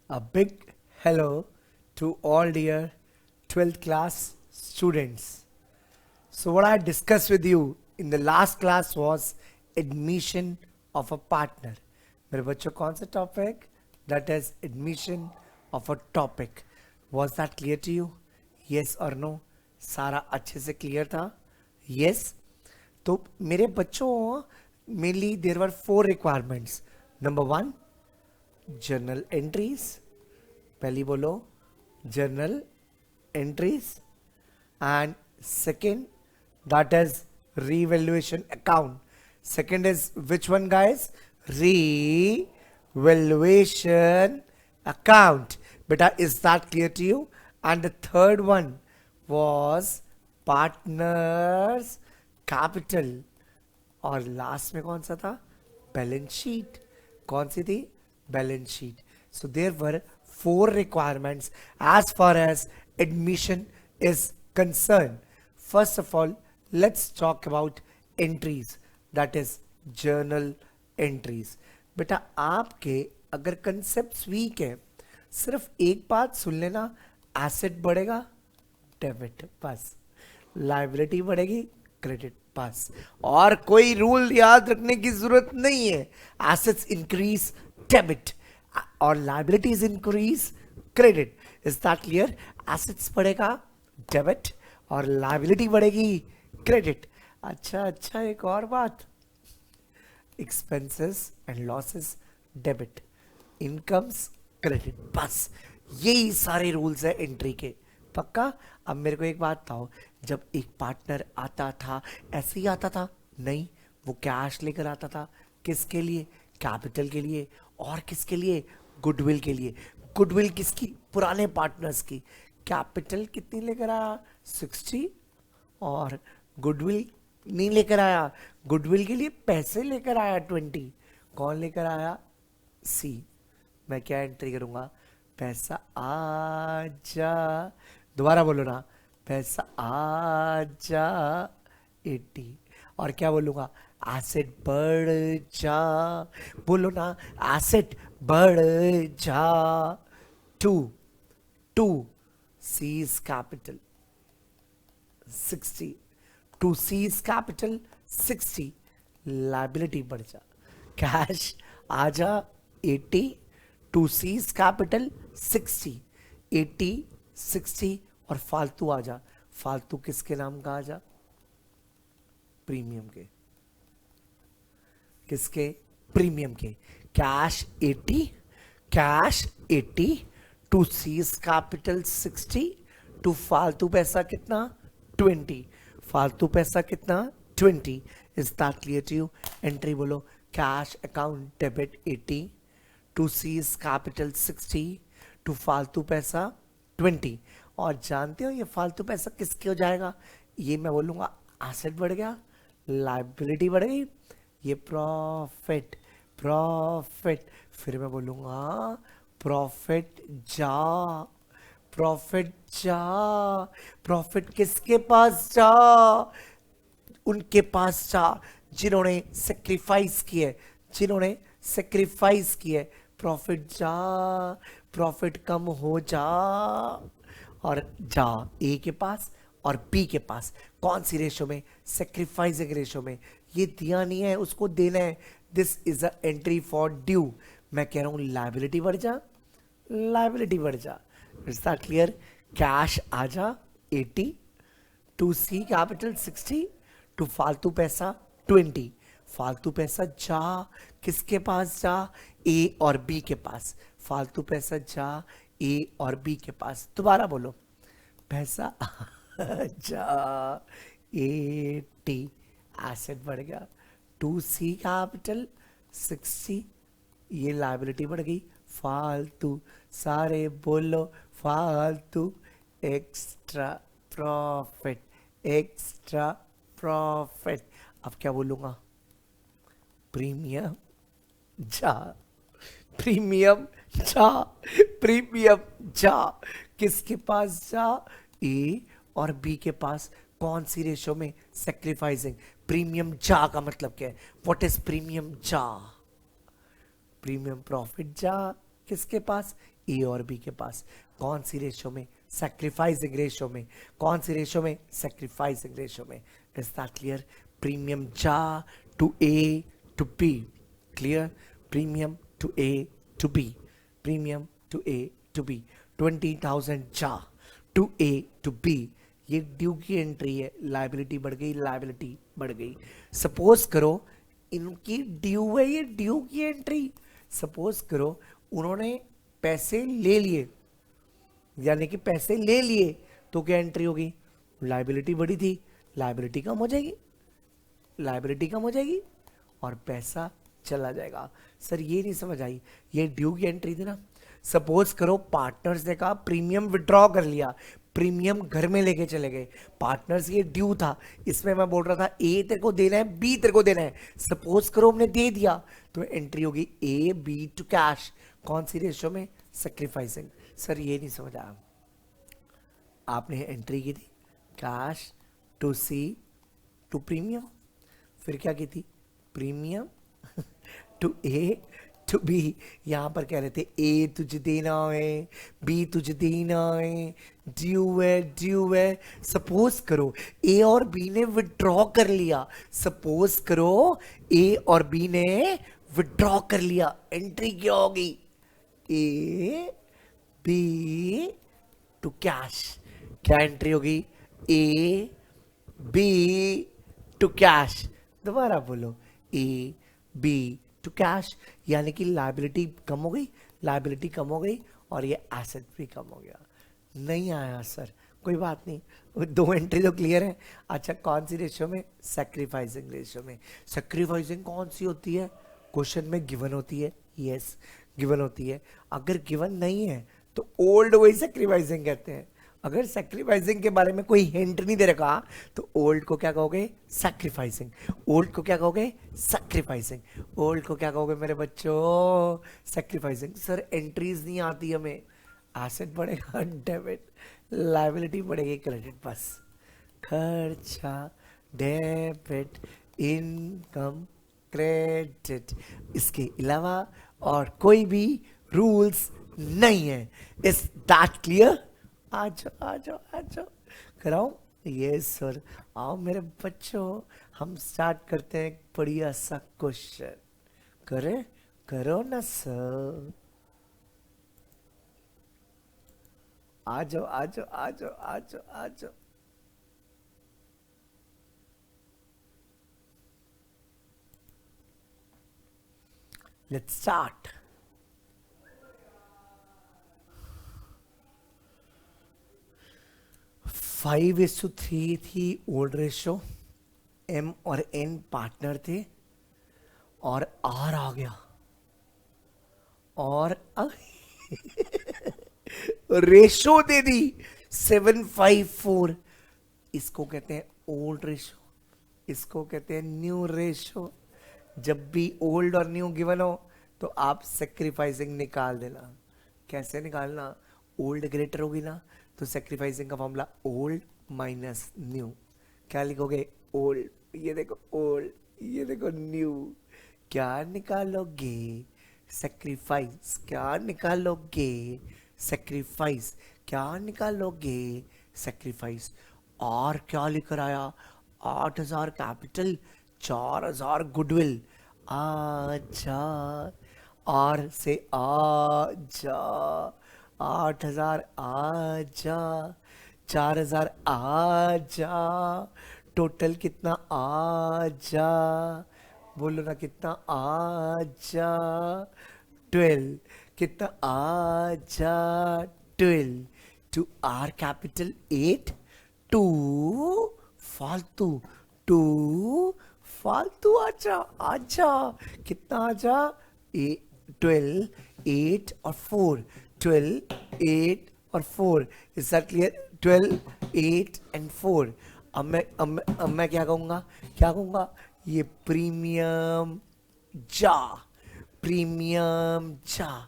A big hello to all dear 12th class students. So, what I discussed with you in the last class was admission of a partner. मेरे बच्चों कौन सा topic? That is admission of a topic. Was that clear to you? Yes or no? सारा अच्छे से clear था? Yes. तो मेरे बच्चों mainly there were four requirements. Number one, journal entries. पहली बोलो journal entries. And second that is revaluation account. Second is which one guys? Revaluation account. बेटा is that clear to you? And the third one was partners capital. और last में कौन सा था? Balance sheet. कौन सी थी? Balance sheet. So there were four requirements as far as admission is concerned. First of all, let's talk about entries, that is journal entries. बेटा आपके अगर कंसेप्ट वीक है, सिर्फ एक बात सुन लेना, एसेट बढ़ेगा, डेबिट बस. लाइबिलिटी बढ़ेगी, क्रेडिट पास. और कोई रूल याद रखने की जरूरत नहीं है. एसेट्स इंक्रीज, डेबिट, और liabilities increase, credit. Is that clear? Assets बढ़ेगा, डेबिट, और लाइबिलिटी बढ़ेगी, क्रेडिट. अच्छा, एक और बात, expenses and losses debit, incomes credit. बस यही सारे रूल्स है एंट्री के. पक्का? अब मेरे को एक बात बताओ, जब एक पार्टनर आता था ऐसे ही आता था? नहीं, वो कैश लेकर आता था. किसके लिए? कैपिटल के लिए. और किसके लिए? गुडविल के लिए. गुडविल किसकी? पुराने पार्टनर्स की. कैपिटल कितनी लेकर आया? 60. और गुडविल नहीं लेकर आया. गुडविल के लिए पैसे लेकर आया 20. कौन लेकर आया? सी. मैं क्या एंट्री करूंगा? पैसा आ जा. दोबारा बोलो ना, पैसा आ जा 80. और क्या बोलूंगा? एसेट बढ़ जा. बोलो ना, एसेट बढ़ जा. To to C's capital 60. To C's capital 60. Liability बढ़ जा. कैश आ जा 80. To C's capital 60. 80, 60 और फालतू आ जा. फालतू किसके नाम का आ जा? प्रीमियम के. किसके? प्रीमियम के. Cash 80, cash 80, to C's capital 60, to फालतू पैसा कितना? 20. फालतू पैसा कितना? 20. Is that clear to you? Entry बोलो, cash account debit 80, to C's capital 60, to फालतू पैसा 20. और जानते हो ये फालतू पैसा किसके हो जाएगा? ये मैं बोलूंगा एसेट बढ़ गया, लाइबिलिटी बढ़ गई, ये प्रॉफिट. प्रॉफिट. फिर मैं बोलूंगा प्रॉफिट जा. प्रॉफिट जा. प्रॉफिट किसके पास जा? उनके पास जा जिन्होंने सेक्रीफाइस किए. जिन्होंने सेक्रीफाइस किए. प्रॉफिट जा. प्रॉफिट कम हो जा. और जा ए के पास और बी के पास. कौन सी रेशो में? सेक्रीफाइसिंग रेशो में. ये दिया नहीं है, उसको देना है. This is a entry for due. मैं कह रहा हूं लाइबिलिटी बढ़ जा, लाइबिलिटी बढ़ जा. Is that clear? कैश आ जा 80, टू सी कैपिटल 60, टू फालतू पैसा 20. फालतू पैसा जा किसके पास? जा ए और बी के पास. फालतू पैसा जा ए और बी के पास. दोबारा बोलो, पैसा जा 80, एसेट बढ़ गया. टू सी कैपिटल 60, ये लाइबिलिटी बढ़ गई. फालतू. सारे बोलो फालतू. Extra profit. Extra profit. अब क्या बोलूंगा? प्रीमियम जा. प्रीमियम जा. प्रीमियम जा. किसके पास जा? ए और बी के पास. कौन सी रेशो में? सेक्रीफाइसिंग. प्रीमियम जा का मतलब क्या है? व्हाट इज प्रीमियम जा? प्रीमियम प्रॉफिट जा किसके पास? ए और बी के पास। कौन सी रेशो में? सैक्रिफाइसिंग रेशो में। कौन सी रेशो में? सैक्रिफाइसिंग रेशो में। Is that clear? प्रीमियम जा to A to B. Clear? Premium to A to B, premium to A to B, 20,000 जा टू ए टू बी। ये ड्यू की एंट्री है, लाइबिलिटी बढ़ गई, लाइबिलिटी बढ़ गई। सपोज करो इनकी ड्यू है, ये ड्यू की एंट्री। सपोज करो उन्होंने पैसे ले लिए, यानी कि पैसे ले लिए, तो क्या एंट्री होगी? लाइबिलिटी बढ़ी थी, लाइबिलिटी कम हो जाएगी, लाइबिलिटी कम हो जाएगी और पैसा चला जाएगा। सर ये नहीं समझ आई, ये ड्यू की एंट्री थी ना। सपोज करो पार्टनर्स ने कहा प्रीमियम विड्रॉ कर लिया, प्रीमियम घर में लेके चले गए। पार्टनर्स ये ड्यू था, इसमें मैं बोल रहा था ए तेरे को देना है, बी तेरे को देना है। सपोज करो हमने दे दिया, तो एंट्री होगी ए बी टू कैश। कौन सी रेशो में? सैक्रिफाइसिंग। सर ये नहीं समझ आया, आपने एंट्री की थी cash to C to premium, फिर क्या की थी? Premium to A to B. यहां पर कह रहे थे ए तुझे देना है, बी तुझे देना है, ड्यू है, ड्यू है। सपोज करो ए और बी ने विड्रॉ कर लिया, सपोज करो ए और बी ने विड्रॉ कर लिया, एंट्री क्या होगी? A B to cash. क्या एंट्री होगी? A B to cash. दोबारा बोलो, ए बी टू कैश, यानी कि लाइबिलिटी कम हो गई, लाइबिलिटी कम हो गई और ये एसेट भी कम हो गया। नहीं आया सर, कोई बात नहीं, दो एंट्री तो क्लियर है। अच्छा कौन सी रेशियो में? सैक्रिफाइसिंग रेशियो में। सैक्रिफाइसिंग कौन सी होती है? क्वेश्चन में गिवन होती है, यस गिवन होती है। अगर गिवन नहीं है तो ओल्ड वही सैक्रिफाइसिंग कहते हैं। अगर सैक्रिफाइसिंग के बारे में कोई हिंट नहीं दे रखा तो ओल्ड को क्या कहोगे? सैक्रिफाइसिंग। ओल्ड को क्या कहोगे? सैक्रिफाइसिंग। ओल्ड को क्या कहोगे मेरे बच्चों? सैक्रिफाइसिंग। सर एंट्रीज नहीं आती हमें, एसेट बढ़ेगा डेबिट, लायबिलिटी बढ़ेगी क्रेडिट, बस खर्चा डेबिट इनकम क्रेडिट, इसके अलावा और कोई भी रूल्स नहीं है। Is that clear? आ जाओ आ जाओ आ जाओ, कराओ। यस सर, आओ मेरे बच्चों, हम स्टार्ट करते हैं एक बढ़िया सा क्वेश्चन। करे करो ना सर, आ जाओ आ जाओ आ जाओ आ जाओ आ जाओ। Let's start. 5:3 थी ओल्ड रेशो, एम और एन पार्टनर थे और आर आ गया और रेशो दे दी 7:5:4। इसको कहते हैं ओल्ड रेशो, इसको कहते हैं न्यू रेशो। जब भी ओल्ड और न्यू गिवन हो तो आप सेक्रीफाइसिंग निकाल देना। कैसे निकालना? ओल्ड ग्रेटर होगी ना, तो सेक्रीफाइसिंग का फॉर्मूला ओल्ड माइनस न्यू। क्या लिखोगे? ओल्ड, ये देखो ओल्ड, ये देखो न्यू। क्या निकालोगे? सेक्रीफाइस। क्या निकालोगे? सेक्रीफाइस। क्या निकालोगे? सेक्रीफाइस। और क्या लिखकर आया? 8,000 कैपिटल, 4,000 गुडविल। आजा, और से आजा, 8,000 आजा, 4,000 आजा, टोटल कितना आजा? बोलो ना कितना आजा? 12। कितना आजा? 12। टू आर कैपिटल 8, टू फालतू, टू फालतू आजा, आजा कितना आजा? 12, 8 और 4, 12, 8 और 4। Is that clear? 12, 8 एंड 4। अब मैं क्या कहूंगा? क्या कहूंगा? ये प्रीमियम जा, प्रीमियम जा।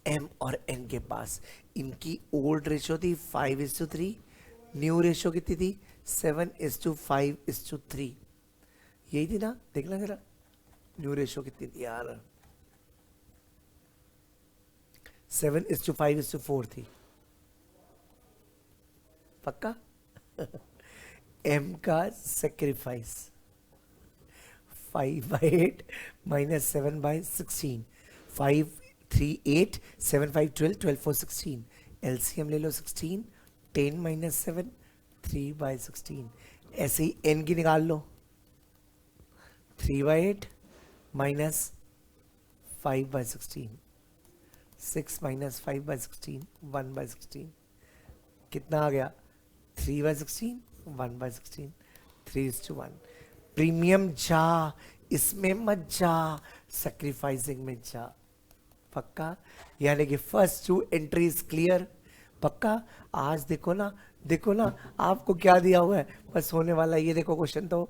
एम और एन के पास इनकी ओल्ड रेशो थी 5:3, न्यू रेशो कितनी थी? 7:5:3। यही थी ना? देखना जरा न्यू रेशो कितनी थी यार। 7:5:4 थी, पक्का। m का सेक्रीफाइस 5/8 माइनस 7/16, 5 3 8 7 5 12 12 4 16, एलसीएम ले लो 16, 10 माइनस 7 3/16, ऐसे ही n की निकाल लो 3/8 माइनस 5/16, 6 माइनस 5/16 1/16, कितना आ गया 3/16 1/16, 3:1। प्रीमियम जा, इसमें मत जा, सेक्रीफाइसिंग में जा, पक्का। यानी कि फर्स्ट 2 एंट्रीज क्लियर, पक्का। आज देखो ना, देखो ना आपको क्या दिया हुआ है, बस होने वाला ये देखो क्वेश्चन। तो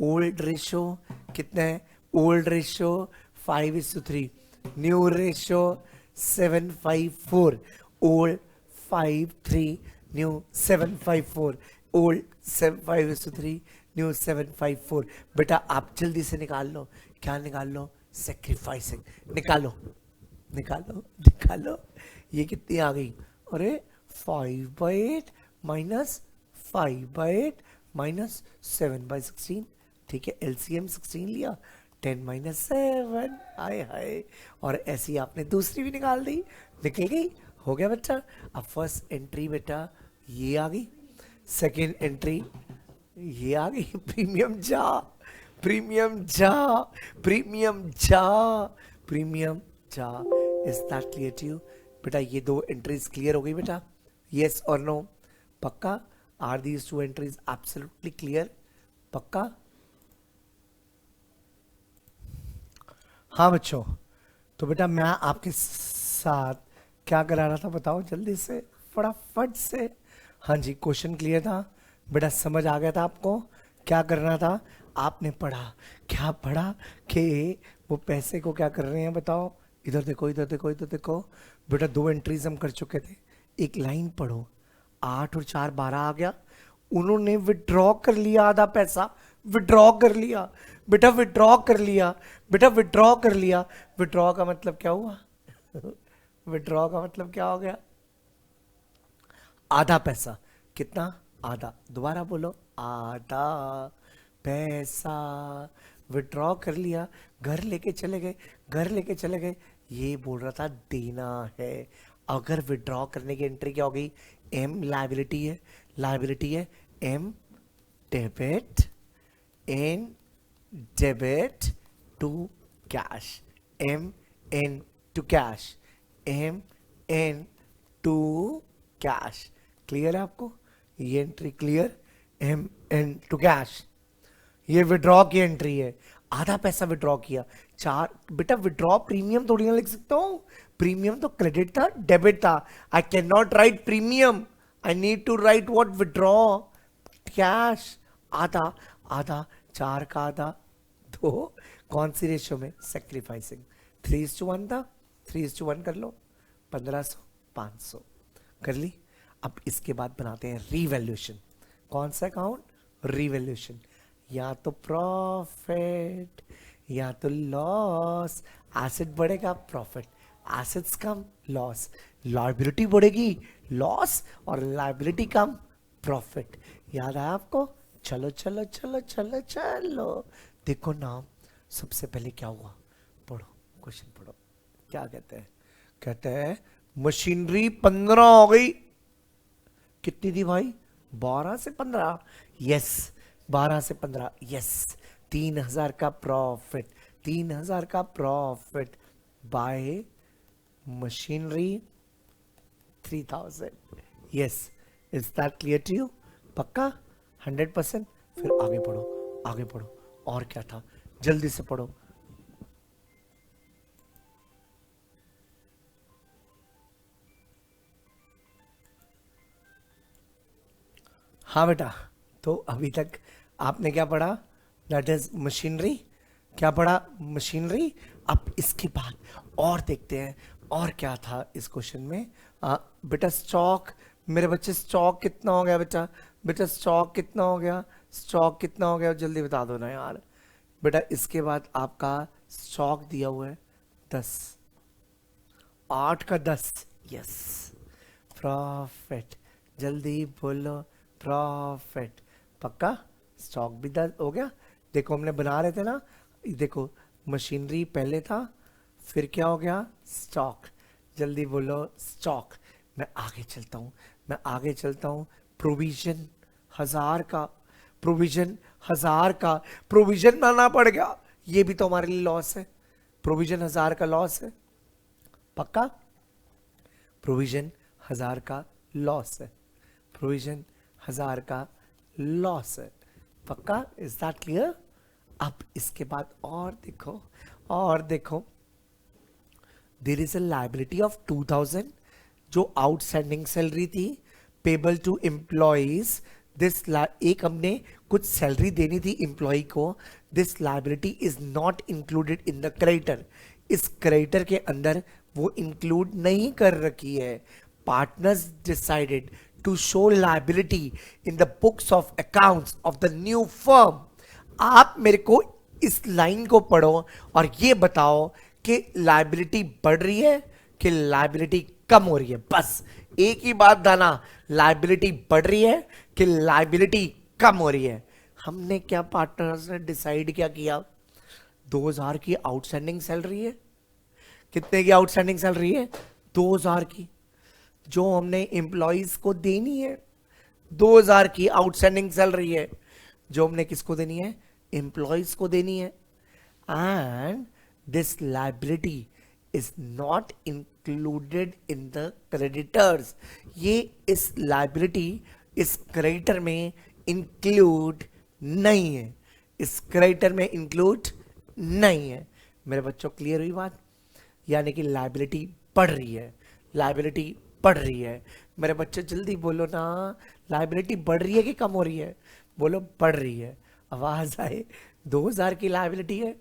ओल्ड रेशो कितना है, old ratio 5:3, new ratio 7:5:4, old 5:3, new 7:5:4, old 5:3, new 7:5:4। बेटा आप जल्दी से निकाल लो, क्या निकाल लो, सेक्रीफाइसिंग निकालो, निकालो निकालो। ये कितनी आ गई, अरे 5/8 माइनस 5/8 माइनस 7/16, ठीक है। एलसीएम 16 लिया, 10 माइनस 7, हाय हाय। और ऐसी ही आपने दूसरी भी निकाल दी, निकल गई, हो गया बच्चा। अब फर्स्ट एंट्री बेटा ये आ गई, सेकेंड एंट्री ये आ गई, प्रीमियम जा, प्रीमियम जा, प्रीमियम जा, प्रीमियम जा। Is that clear to you बेटा? ये दो एंट्रीज क्लियर हो गई बेटा, यस और नो, पक्का। Are these two entries absolutely clear, पक्का? हाँ बच्चों, तो बेटा मैं आपके साथ क्या करा रहा था बताओ जल्दी से, फटाफट से। हाँ जी, क्वेश्चन क्लियर था बेटा, समझ आ गया था आपको क्या करना था? आपने पढ़ा, क्या पढ़ा कि वो पैसे को क्या कर रहे हैं बताओ, इधर देखो इधर देखो इधर देखो बेटा। दो एंट्रीज हम कर चुके थे, एक लाइन पढ़ो, 8 और 4 12 आ गया, उन्होंने विड्रॉ कर लिया आधा पैसा, विड्रॉ कर लिया बेटा, विड्रॉ कर लिया बेटा, विड्रॉ कर लिया। विड्रॉ का मतलब क्या हुआ? विड्रॉ का मतलब क्या हो गया? आधा पैसा, कितना? आधा, दोबारा बोलो, आधा पैसा विड्रॉ कर लिया, घर लेके चले गए, घर लेके चले गए, ये बोल रहा था देना है। अगर विड्रॉ करने की एंट्री क्या हो गई? एम लायबिलिटी है, लायबिलिटी है, M debit, N debit to cash, M N to cash, M N to cash. Clear है आपको ये entry? Clear, M N to cash, ये विड्रॉ की एंट्री है, आधा पैसा विड्रॉ किया। 4 बेटा, विड्रॉ प्रीमियम थोड़ी ना लिख सकता हूं, प्रीमियम तो क्रेडिट था, डेबिट था। I can not write premium, I need to write what? Withdraw cash. आधा, आधा 4 का आधा 2, कौन सी रेशियो में? सेक्रीफाइसिंग। 3:1 था, 3:1 कर लो, 1500 500 कर ली। अब इसके बाद बनाते हैं रीवैल्यूएशन। कौन सा अकाउंट? रीवैल्यूएशन। या तो प्रॉफिट या तो लॉस, एसेट बढ़ेगा प्रॉफिट, एसेट्स कम लॉस, लायबिलिटी बढ़ेगी लॉस, और लायबिलिटी कम प्रॉफिट। याद है आपको? चलो चलो चलो चलो चलो, देखो नाम, सबसे पहले क्या हुआ, पढ़ो क्वेश्चन पढ़ो, क्या कहते हैं? कहते हैं मशीनरी 15 हो गई, कितनी थी भाई? 12 से 15, यस 12 से 15, यस। 3000 का प्रॉफिट, 3000 का profit by machinery 3000, yes. Is that clear to you? पक्का 100%? फिर आगे पढ़ो, आगे पढ़ो, और क्या था, जल्दी से पढ़ो। हाँ बेटा, तो अभी तक आपने क्या पढ़ा? That is machinery. क्या पढ़ा? मशीनरी। अब इसके बाद और देखते हैं और क्या था इस क्वेश्चन में। बेटा स्टॉक, मेरे बच्चे स्टॉक कितना हो गया बेटा? बेटा स्टॉक कितना हो गया? स्टॉक कितना हो गया जल्दी बता दो ना यार। बेटा इसके बाद आपका स्टॉक दिया हुआ है 10, 8 का 10, यस, प्रॉफिट, जल्दी बोलो, प्रॉफिट, पक्का। स्टॉक भी 10 हो गया। देखो हमने बना रहे थे ना, देखो मशीनरी पहले था, फिर क्या हो गया, स्टॉक, जल्दी बोलो स्टॉक। मैं आगे चलता हूँ, मैं आगे चलता हूँ। प्रोविजन 1000 का, प्रोविजन 1000 का, प्रोविजन लाना पड़ गया, ये भी तो हमारे लिए लॉस है। प्रोविजन 1000 का लॉस है, पक्का। प्रोविजन 1000 का लॉस है, प्रोविजन 1000 का लॉस है, पक्का। Is that clear? अब इसके बाद और देखो, और देखो, there is a liability of 2000 जो आउटस्टैंडिंग सैलरी थी, पेबल टू एम्प्लॉइज। दिस एक हमने कुछ सैलरी देनी थी एम्प्लॉय को, this liability is not included in the creditor. इस क्रेडिटर के अंदर वो इंक्लूड नहीं कर रखी है। Partners decided to show liability in the books of accounts of the new firm. आप मेरे को इस लाइन को पढ़ो और ये बताओ कि लाइबिलिटी बढ़ रही है कि लाइबिलिटी कम हो रही है। बस एक ही बात दाना, लाइबिलिटी बढ़ रही है कि लाइबिलिटी कम हो रही है। हमने क्या पार्टनर्स ने डिसाइड क्या किया, 2000 की आउटस्टैंडिंग सैलरी है। कितने की आउटस्टैंडिंग सैलरी है, 2000 की, जो हमने एम्प्लॉइज को देनी है। 2000 की आउटस्टैंडिंग सैलरी है जो हमने किसको देनी है, एम्प्लॉइज को देनी है। And this liability is not included in the creditors. ये इस लाइबिलिटी इस क्रेडिटर में इंक्लूड नहीं है, इस क्रेडिटर में इंक्लूड नहीं है। मेरे बच्चों क्लियर हुई बात? यानी कि लाइबिलिटी बढ़ रही है, लाइबिलिटी बढ़ रही है। मेरे बच्चे जल्दी बोलो ना, लाइबिलिटी बढ़ रही है कि कम हो रही है? बोलो बढ़ रही है, आवाज आए। 2000 की लाइबिलिटी है,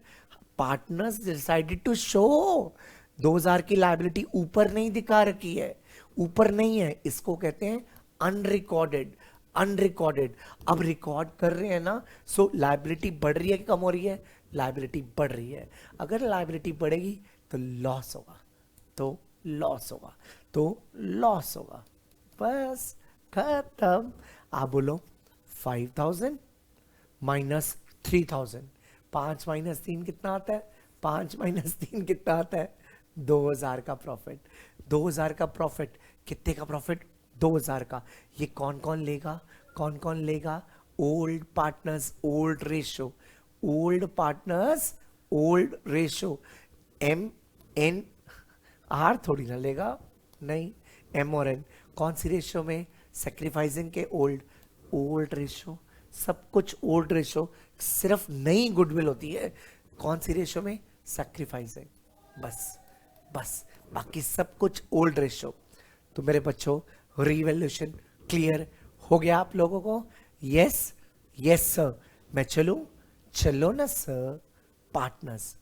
पार्टनर्स डिसाइडेड टू शो 2000 की लाइबिलिटी ऊपर नहीं दिखा रखी है, ऊपर नहीं है, इसको कहते हैं अनरिकॉर्डेड। अनरिकॉर्डेड, अब रिकॉर्ड कर रहे हैं ना, सो लाइबिलिटी बढ़ रही है कि कम हो रही है? लाइबिलिटी बढ़ रही है। अगर लाइबिलिटी बढ़ेगी तो लॉस होगा, तो लॉस होगा, तो लॉस होगा। बस खत्म। आप बोलो 5000 माइनस 3000, 5 माइनस 3 कितना आता है? 5 माइनस 3 कितना आता है? 2000 का प्रॉफिट। 2000 का प्रॉफिट, कितने का प्रॉफिट? 2000 का। ये कौन कौन लेगा, कौन कौन लेगा? Old partners old ratio, old partners old ratio. M N R थोड़ी ना लेगा, नहीं, एम और एन। कौन सी रेशो में? सेक्रीफाइसिंग के ओल्ड, ओल्ड रेशो, सब कुछ ओल्ड रेशो। सिर्फ नई गुडविल होती है कौन सी रेशो में? सेक्रीफाइसिंग, बस, बस, बाकी सब कुछ ओल्ड रेशो। तो मेरे बच्चों रिवैल्यूएशन क्लियर हो गया आप लोगों को? Yes, yes sir. मैं चलूं? चलो ना सर। पार्टनर्स,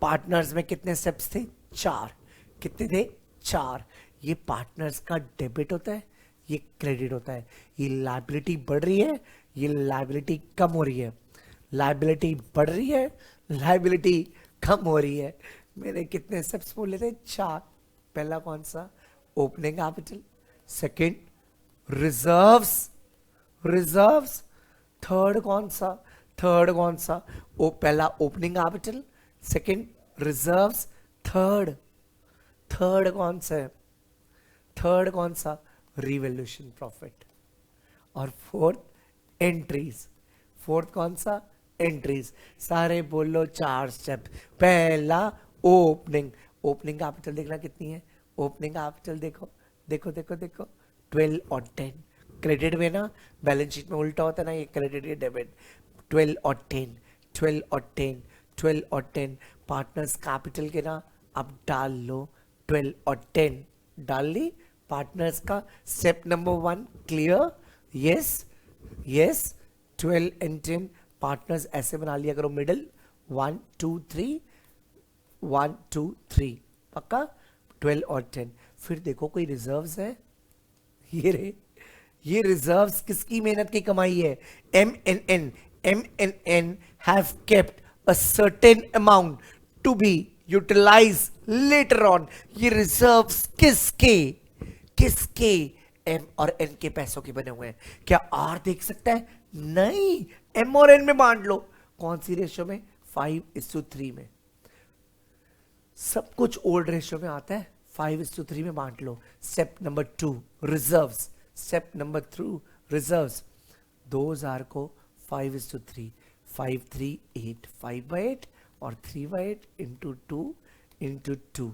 पार्टनर्स में कितने स्टेप्स थे? 4। कितने थे? 4। ये पार्टनर्स का डेबिट होता है, ये क्रेडिट होता है। ये लायबिलिटी बढ़ रही है, ये लायबिलिटी कम हो रही है। लायबिलिटी बढ़ रही है, लायबिलिटी कम हो रही है। मैंने कितने स्टेप्स बोले थे? 4। पहला कौन सा? Opening capital. Second reserves, reserves. Third कौन सा? थर्ड कौन सा? पहला opening capital, second reserves, third, third कौन सा है? थर्ड कौन सा? Revaluation profit. और फोर्थ एंट्रीज। फोर्थ कौन सा? एंट्रीज। सारे बोलो 4 स्टेप। पहला ओपनिंग, ओपनिंग कैपिटल देखना कितनी है? ओपनिंग कैपिटल देखो, देखो देखो देखो, 12 और 10। क्रेडिट में ना बैलेंस शीट में उल्टा होता है ना, ये क्रेडिट ये डेबिट। 12 और 10, 12 और 10, 12 और 10। पार्टनर्स कैपिटल के ना अब डाल लो 12 और 10 डाल ली पार्टनर्स का। Step number 1 clear? Yes, yes. 12 and 10 partners ऐसे बना लिया करो, मिडिल 1 2 3, 1 2 3, पक्का। 12 और 10। फिर देखो कोई रिजर्व्स है? ये रे, ये रिजर्व्स किसकी मेहनत की कमाई है? M N N, M N N have kept a certain amount to be utilized later on. ये रिजर्व्स किसके, किसके, एम और एन के पैसों के बने हुए हैं। क्या आर देख सकता है? नहीं, एम और एन में बांट लो। कौन सी रेशियो में? 5:3 में। सब कुछ ओल्ड रेशियो में आता है, 5:3 में बांट लो। Step number 2 reserves. Step number 3 reserves. 2000 को 5:3, 5 3 8, 5/8 और 3/8 इंटू टू।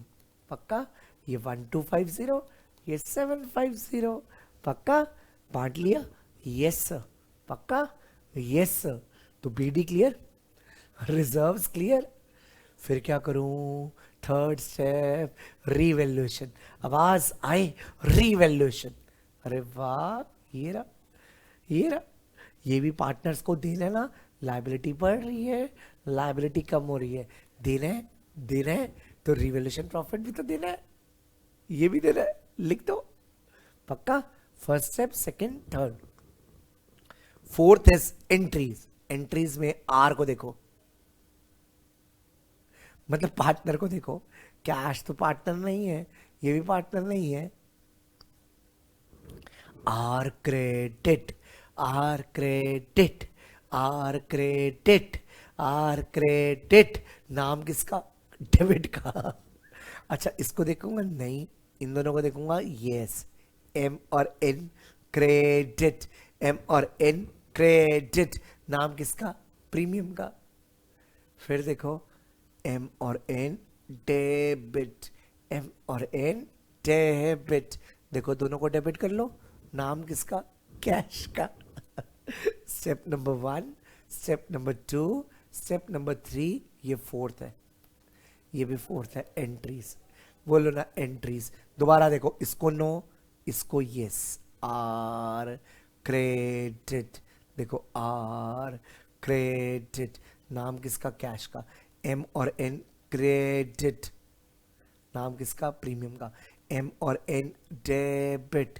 पक्का? ये 1250, ये 750। पक्का? बांट लिया? Yes sir. पक्का? Yes sir. तो बीडी क्लियर, रिजर्व्स क्लियर। फिर क्या करूं? Third step, revaluation. आवाज आए, रीवैल्यूएशन। अरे वाह, ये रहा, ये रहा। ये भी पार्टनर्स को देना है ना, लाइबिलिटी बढ़ रही है, लाइबिलिटी कम हो रही है, देना है, देना है, तो रिवैल्यूएशन प्रॉफिट भी तो देना है, ये भी देना है, लिख दो। पक्का? First step, second, third. Fourth is entries. Entries में आर को देखो, मतलब पार्टनर को देखो। कैश तो पार्टनर नहीं है, ये भी पार्टनर नहीं है। R credit, R credit, R credit, R credit. नाम किसका? डेबिट का। अच्छा, इसको देखूंगा? नहीं, इन दोनों को देखूंगा। यस, एम और एन क्रेडिट, एम और एन क्रेडिट। नाम किसका? प्रीमियम का। फिर देखो, एम और एन डेबिट, एम और एन डेबिट। देखो, दोनों को डेबिट कर लो। नाम किसका? कैश का। Step number 1, step number 2, step number 3, ये फोर्थ है, ये भी फोर्थ है। एंट्रीज बोलो ना, एंट्रीज। दोबारा देखो, इसको नो, इसको यस। आर क्रेडिट, देखो आर क्रेडिट। नाम किसका? कैश का। एम और एन क्रेडिट। नाम किसका? प्रीमियम का। एम और एन डेबिट।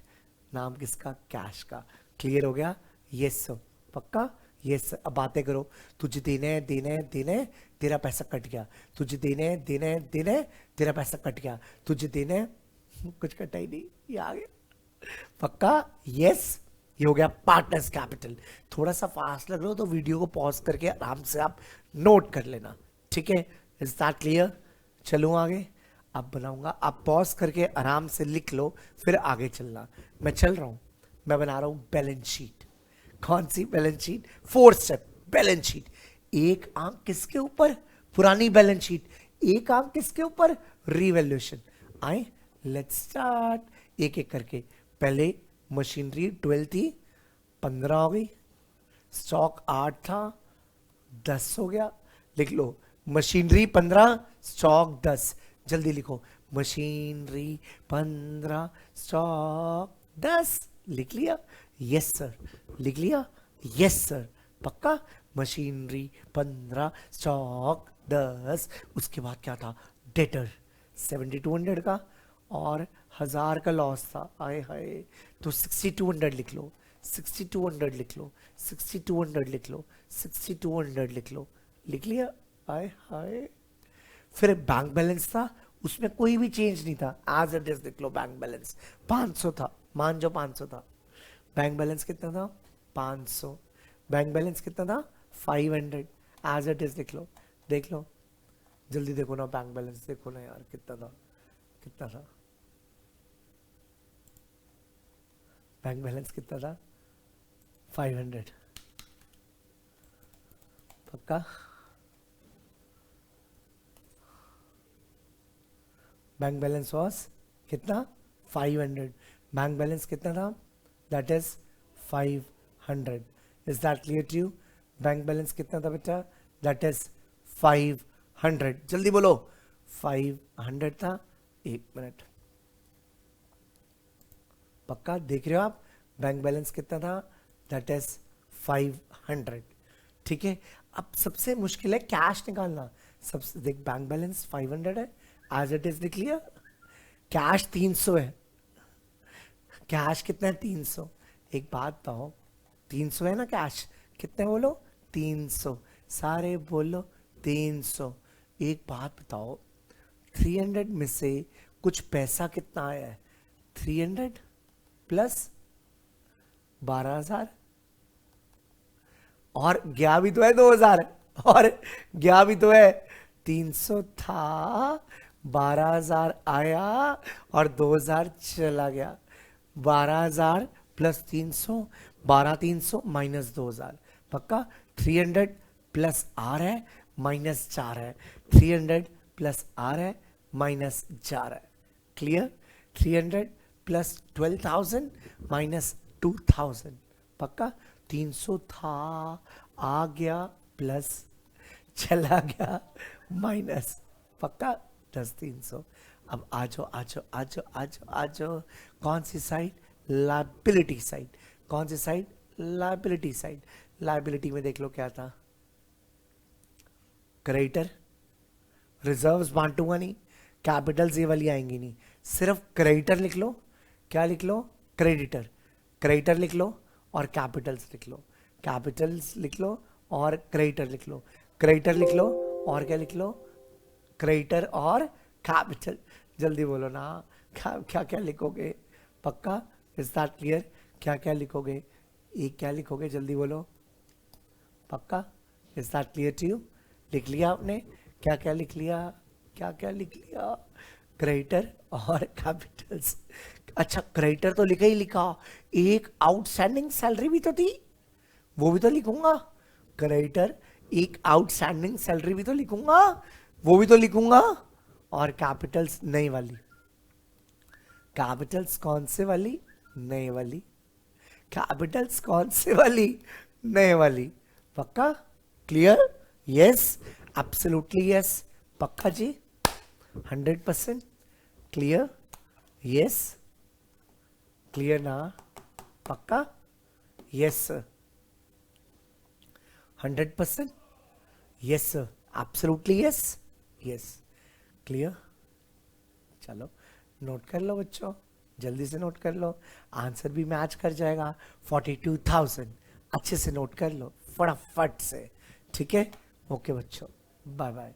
नाम किसका? कैश का। क्लियर हो गया? Yes sir. पक्का? यस। अब बातें करो। तुझे देने देने देने, तेरा पैसा कट गया। तुझे देने देने देने, तेरा पैसा कट गया। तुझे देने, कुछ कटा ही नहीं, ये आ गया। पक्का? यस। ये हो गया पार्टनर्स कैपिटल। थोड़ा सा फास्ट लग रहा हो तो वीडियो को पॉज करके आराम से आप नोट कर लेना, ठीक है? Is that clear? चलूँ आगे? अब बनाऊंगा, आप पॉज करके आराम से लिख लो, फिर आगे चलना। मैं चल रहा हूं, मैं बना रहा हूं बैलेंस शीट। कौन सी balance sheet? Fourth step, balance sheet. एक आंक किसके ऊपर? पुरानी बैलेंस शीट। एक आंक किसके ऊपर? रीवैल्यूएशन। आए, लेट्स स्टार्ट एक एक करके। पहले मशीनरी 12 थी, 15 हो गई। स्टॉक 8 था, 10 हो गया। लिख लो, मशीनरी 15, स्टॉक 10। जल्दी लिखो, मशीनरी 15, स्टॉक 10। लिख लिया? Yes sir. लिख लिया? Yes sir. पक्का? Machinery 15, stock 10। उसके बाद क्या था? डेटर 7200 का और 1000 का लॉस था। आए हाय, तो 6200 लिख लो, 6200 लिख लो, 6200 लिख लो, 6200 लिख लो। लिख लिया? आए हाय। फिर बैंक बैलेंस था, उसमें कोई भी चेंज नहीं था, एज इट इज लिख लो। बैंक बैलेंस 500 था, मान जो 500 था। बैंक बैलेंस कितना था? 500। बैंक बैलेंस कितना था? 500। एज इट इज लिख लो। देख लो, जल्दी देखो ना, बैंक बैलेंस देखो ना यार, कितना था, कितना था? बैंक बैलेंस कितना था? 500। पक्का? बैंक बैलेंस वॉज कितना? 500। बैंक बैलेंस कितना था? That is 500। Is that clear to you? Bank balance कितना था बेटा? That is 500। जल्दी बोलो। 500 था। एक मिनट, पक्का देख रहे हो आप? बैंक बैलेंस कितना था? That is 500। ठीक है, अब सबसे मुश्किल है कैश निकालना। सबसे देख, बैंक बैलेंस 500 है, एज इट इज लिख लिया। कैश 300 है। कैश कितना है? 300। एक बात बताओ, 300 है ना कैश? कितने बोलो? 300। सारे बोलो 300। एक बात बताओ, 300 में से कुछ पैसा कितना आया है? 300 प्लस 12,000 और गया भी तो है 2,000 और गया भी तो है 300 था, 12,000 आया और 2,000 चला गया। 12,000 प्लस 300, 12,300 माइनस 2,000 पक्का। 300 प्लस आर है माइनस 4 है, 300 प्लस आर है माइनस 4 है। क्लियर? 300 प्लस 12,000 माइनस 2,000 पक्का। 300 था, आ गया प्लस, चला गया माइनस पक्का। 10,300। अब आ जाओ आ जाओ आ जाओ आ जाओ आ जाओ। कौन सी साइड? Liability side. कौन सी साइड? Liability side. लायबिलिटी में देख लो क्या था? क्रेडिटर। रिजर्व्स बांटूंगा नहीं, कैपिटल्स ये वाली आएंगी नहीं, सिर्फ क्रेडिटर लिख लो। क्या लिख लो? क्रेडिटर। क्रेडिटर लिख लो और कैपिटल्स लिख लो। कैपिटल्स लिख लो और क्रेडिटर लिख लो। क्रेडिटर लिख लो और क्या लिख लो? क्रेडिटर और कैपिटल। जल्दी बोलो ना, क्या क्या लिखोगे? पक्का? Is that clear? क्या क्या लिखोगे? एक क्या लिखोगे? जल्दी बोलो। पक्का? Is that clear to you? लिख लिया आपने? क्या क्या लिख लिया? क्या क्या लिख लिया? क्रेडिटर और कैपिटल्स। अच्छा, क्रेडिटर तो लिखा ही लिखा, एक आउटस्टैंडिंग सैलरी भी तो थी, वो भी तो लिखूंगा। क्रेडिटर, एक आउटस्टैंडिंग सैलरी भी तो लिखूंगा, वो भी तो लिखूंगा। और कैपिटल्स नई वाली। कैपिटल्स कौन से वाली? नई वाली। कैपिटल्स कौन से वाली? नए वाली। पक्का? क्लियर? Yes, absolutely yes. पक्का जी? 100% क्लियर? यस, क्लियर ना? पक्का? Yes sir. 100%? Yes sir, absolutely yes. Yes, clear? चलो नोट कर लो बच्चों, जल्दी से नोट कर लो, आंसर भी मैच कर जाएगा। 42,000 अच्छे से नोट कर लो फटाफट से। ठीक है? ओके बच्चों, बाय बाय।